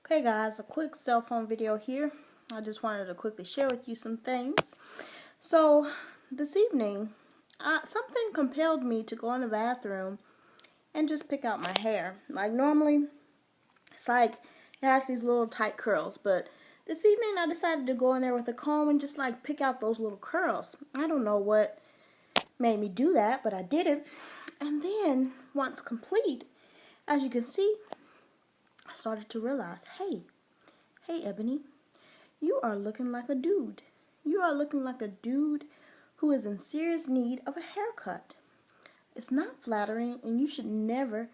Okay guys, a quick cell phone video here. I just wanted to quickly share with you some things. So this evening, something compelled me to go in the bathroom and just pick out my hair. Like normally, it's like it has these little tight curls, but this evening I decided to go in there with a comb and just like pick out those little curls. I don't know what made me do that, but I did it. And then once complete, as you can see, I started to realize, hey Ebony, you are looking like a dude. You are looking like a dude who is in serious need of a haircut. It's not flattering, and you should never,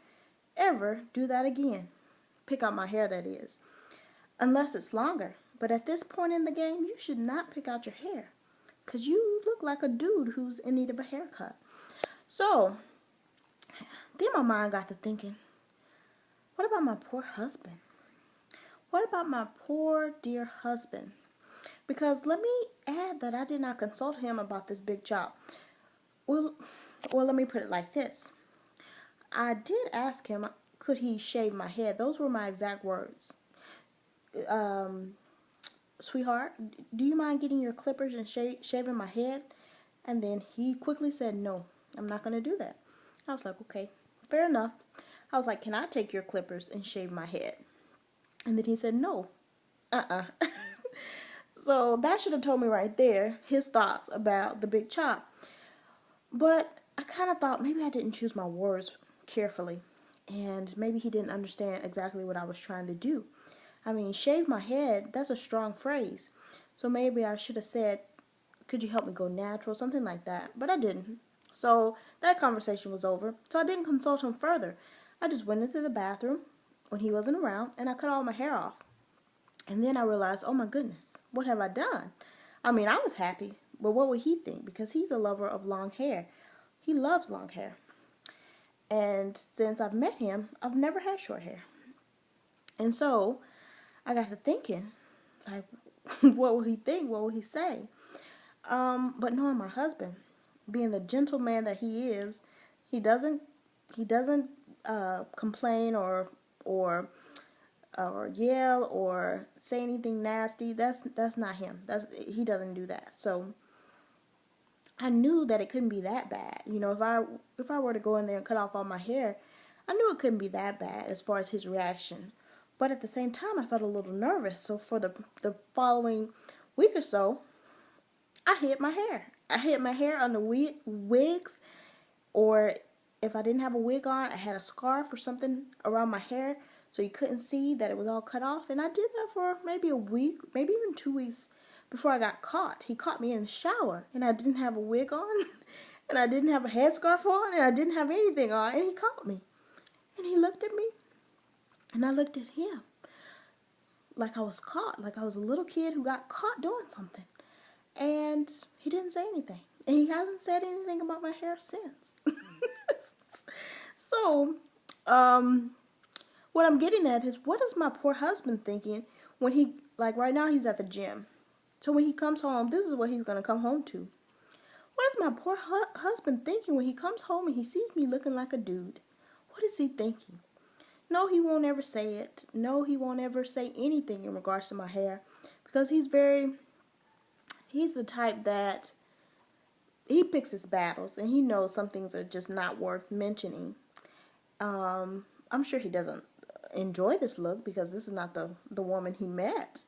ever do that again. Pick out my hair, that is. Unless it's longer. But at this point in the game, you should not pick out your hair, because you look like a dude who's in need of a haircut. So, then my mind got to thinking, what about my poor husband? What about my poor dear husband? Because let me add that I did not consult him about this big chop. Well, let me put it like this. I did ask him, could he shave my head? Those were my exact words. Sweetheart, do you mind getting your clippers and shaving my head? And then he quickly said, no, I'm not going to do that. I was like, okay, fair enough. I was like, can I take your clippers and shave my head? And then he said, no. So that should have told me right there his thoughts about the big chop. But I kind of thought maybe I didn't choose my words carefully. And maybe he didn't understand exactly what I was trying to do. I mean, shave my head, that's a strong phrase. So maybe I should have said, could you help me go natural? Something like that. But I didn't. So that conversation was over. So I didn't consult him further. I just went into the bathroom when he wasn't around and I cut all my hair off. And then I realized, oh my goodness, what have I done? I mean, I was happy, but what would he think? Because he's a lover of long hair. He loves long hair. And since I've met him, I've never had short hair. And so I got to thinking, like, what will he think? What will he say? But knowing my husband, being the gentleman that he is, he doesn't complain or yell or say anything nasty. That's not him. He doesn't do that. So I knew that it couldn't be that bad. You know, if I were to go in there and cut off all my hair, I knew it couldn't be that bad as far as his reaction. But at the same time, I felt a little nervous. So for the following week or so, I hid my hair. I hid my hair under wigs, or if I didn't have a wig on, I had a scarf or something around my hair so you couldn't see that it was all cut off. And I did that for maybe a week, maybe even 2 weeks before I got caught. He caught me in the shower, and I didn't have a wig on, and I didn't have a headscarf on, and I didn't have anything on, and he caught me. And he looked at me, and I looked at him like I was caught, like I was a little kid who got caught doing something. And he didn't say anything. And he hasn't said anything about my hair since. So, what I'm getting at is, what is my poor husband thinking when he, like right now he's at the gym. So when he comes home, this is what he's going to come home to. What is my poor husband thinking when he comes home and he sees me looking like a dude? What is he thinking? No, he won't ever say it. No, he won't ever say anything in regards to my hair. Because he's the type that he picks his battles, and he knows some things are just not worth mentioning. I'm sure he doesn't enjoy this look because this is not the woman he met.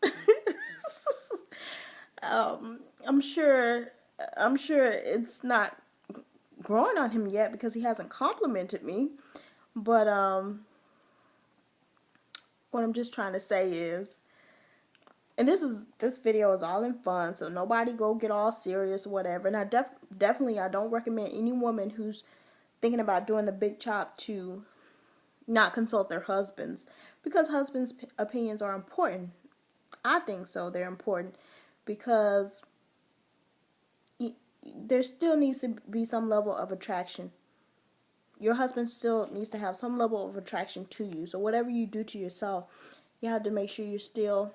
I'm sure it's not growing on him yet because he hasn't complimented me. But what I'm just trying to say is, and this video is all in fun, so nobody go get all serious or whatever. And I definitely don't recommend any woman who's thinking about doing the big chop to not consult their husbands, because husbands' opinions are important. I think so. They're important because there still needs to be some level of attraction. Your husband still needs to have some level of attraction to you. So whatever you do to yourself, you have to make sure you're still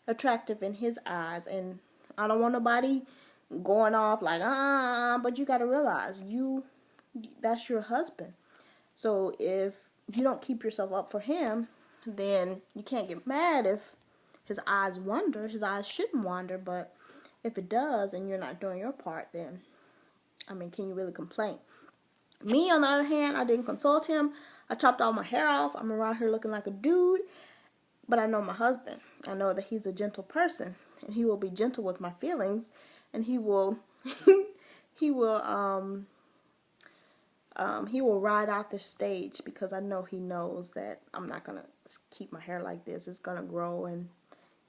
attractive in his eyes. And I don't want nobody going off like, but you got to realize that's your husband. So if you don't keep yourself up for him, then you can't get mad if his eyes wander. His eyes shouldn't wander, but if it does and you're not doing your part, then, I mean, can you really complain? Me, on the other hand, I didn't consult him. I chopped all my hair off. I'm around here looking like a dude, but I know my husband. I know that he's a gentle person, and he will be gentle with my feelings, and he will, he will ride out the stage, because I know he knows that I'm not gonna keep my hair like this. It's gonna grow, and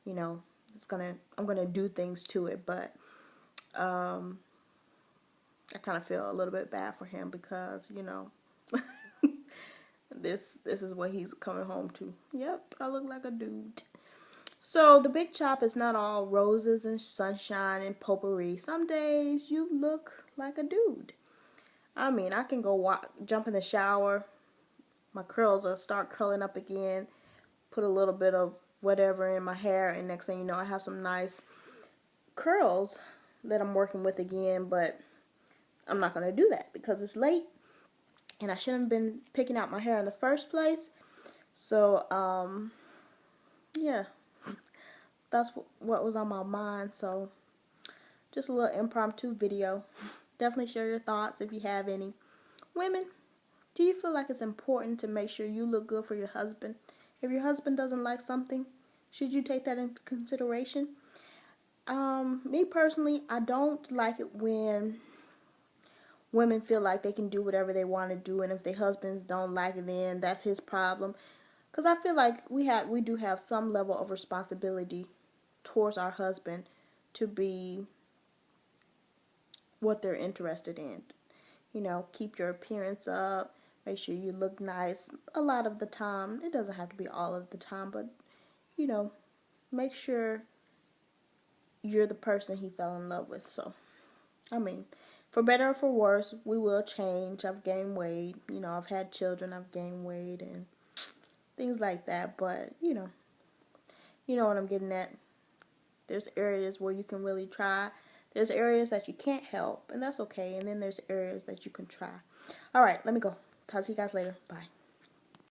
you know, I'm gonna do things to it. But I kind of feel a little bit bad for him, because you know, this is what he's coming home to. Yep, I look like a dude. So the big chop is not all roses and sunshine and potpourri. Some days you look like a dude. I mean, I can go jump in the shower, my curls will start curling up again, put a little bit of whatever in my hair, and next thing you know, I have some nice curls that I'm working with again. But I'm not going to do that because it's late, and I shouldn't have been picking out my hair in the first place. So, yeah, that's what was on my mind. So, just a little impromptu video. Definitely share your thoughts if you have any. Women, do you feel like it's important to make sure you look good for your husband? If your husband doesn't like something, should you take that into consideration? Me personally, I don't like it when women feel like they can do whatever they want to do, and if their husbands don't like it, then that's his problem. Because I feel like we do have some level of responsibility towards our husband to be what they're interested in. You know, keep your appearance up, make sure you look nice a lot of the time. It doesn't have to be all of the time, but you know, make sure you're the person he fell in love with. So, I mean, for better or for worse, we will change. I've gained weight. You know, I've had children. I've gained weight and things like that. But, you know what I'm getting at. There's areas where you can really try. There's areas that you can't help, and that's okay. And then there's areas that you can try. All right, let me go. Talk to you guys later. Bye.